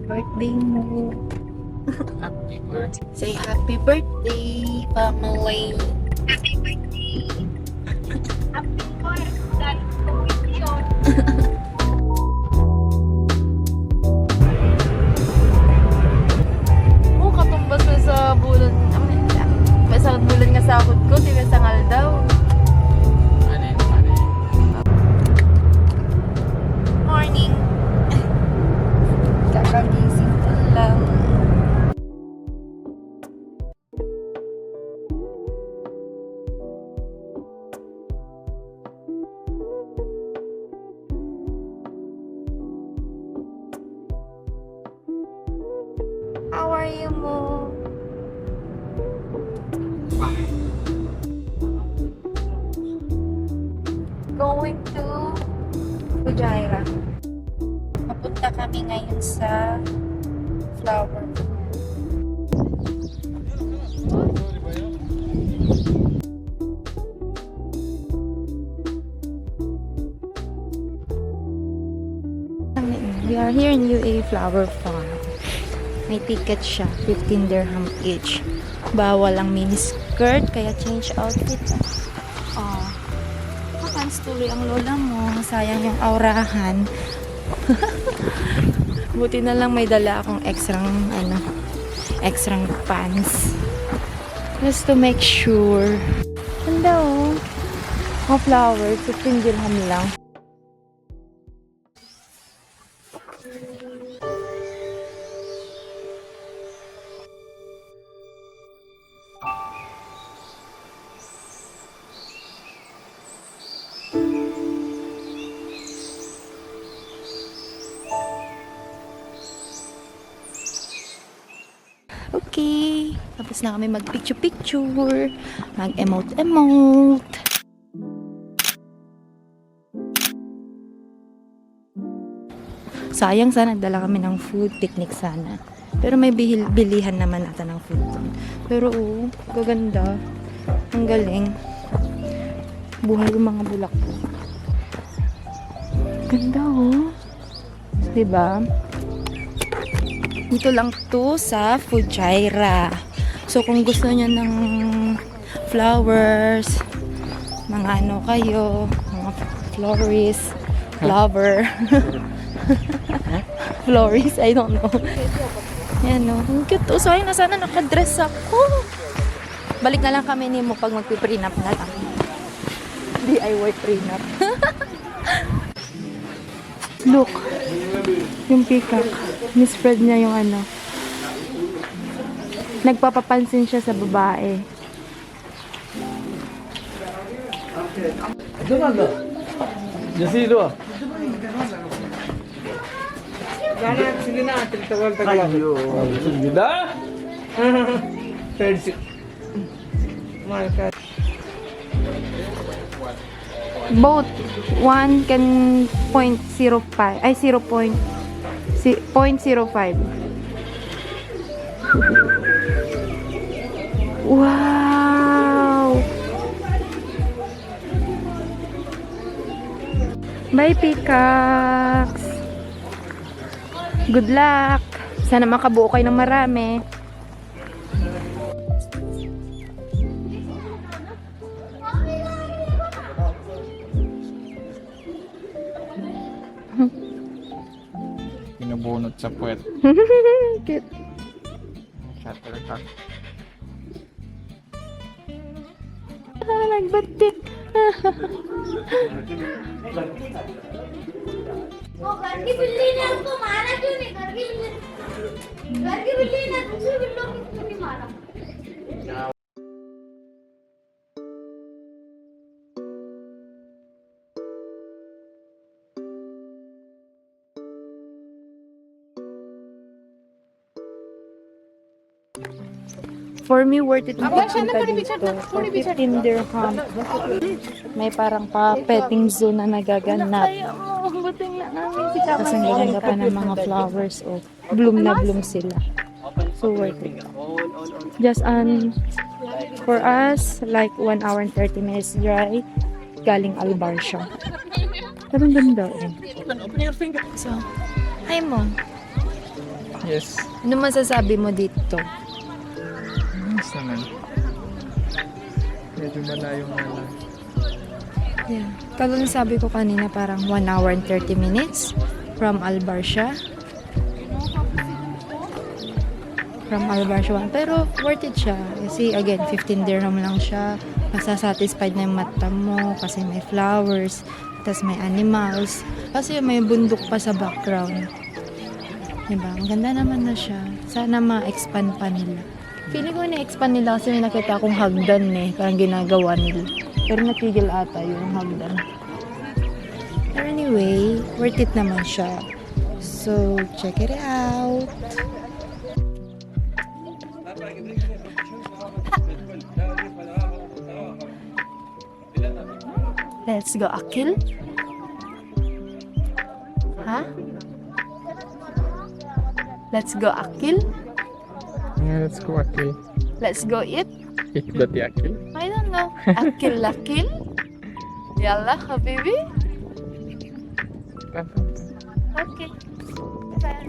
birthday mo. Happy birthday. Say happy birthday, family. Happy birthday. Happy birthday to you. Oh, katumbas na sa bulan. May sa bulan nga sa akod ko, tiba sa ngal daw. Ano yun? Ano yun? Morning. Kakagising ko lang. How are you, Mo? Going to Fujairah. Papunta kami ngayon sa flower. We are here in UAE Flower Farm. May ticket siya, 15 dirham each. Bawal ang mini skirt, kaya change outfit. Oh. Pants tuloy ang lola mo. Sayang yung aurahan. Buti na lang may dala akong extrang pants. Just to make sure. Hello. Mga flowers, 15 dirham lang. Okay. Tapos na kami mag-picture-picture. Mag-emote-emote. Sayang sana nagdala kami ng food picnic sana. Pero may bilihan naman ata ng food doon. Pero gaganda. Ang galing. Buhay yung mga bulaklak. Ganda diba? Dito lang to sa Fujairah. So kung gusto niyo ng flowers, mga kayo, mga florist, lover. Florist, I don't know. Yan ang cute. Sayang na sana nakadress ako. Balik na lang kami ni mo pag magpiprenup na lang. DIY prenup. Look. Yung peacock. Mispread niya yung nagpapapansin siya sa babae. Jasilo. Sige na, tagal-tagal. Sige na? Third six. Both 1 can 0.05 ay 0.05. Wow! Bye, peacocks! Good luck! Sana makabuo kayo ng marami. Pinabunot sa puwet. Cute. Shuttlecock. Nagbatik. घर की बिल्ली ने उसको मारा क्यों नहीं? घर की बिल्ली ने दूसरी बिल्लियों को क्यों नहीं मारा? For me, worth it yung pagpunta dito. For 15 dirham. May parang pa-petting zoo na nagaganap. Kasi ang gaganda pa ng mga flowers. Bloom na bloom sila. So worth it. Just for us, like 1 hour and 30 minutes drive. Galing Albar siya. Pero ang ganda. So, hi mo. Yes. Ano masasabi mo dito? Nice naman. Medyo malayo nga lang. Yeah. Kagaya sabi ko kanina, parang 1 hour and 30 minutes from Albarcia. From Albarcia 1. Pero worth it siya. Kasi again, 15 dirham lang siya. Masasatisfied na yung mata mo kasi may flowers, tas may animals, kasi may bundok pa sa background. Diba? Maganda naman na siya. Sana ma-expand pa nila. Feeling ko na-expand nila kasi may nakita akong hagdan parang ginagawa nila. Pero natigil ata yung hagdan. But anyway, worth it naman siya. So, check it out. Let's go, Akil. Huh? Let's go, Akil. Yeah, let's go, Akil. Let's go eat. Eat the Akil. I don't know. Akil, Akil. Yalla, habibi. Okay. Bye.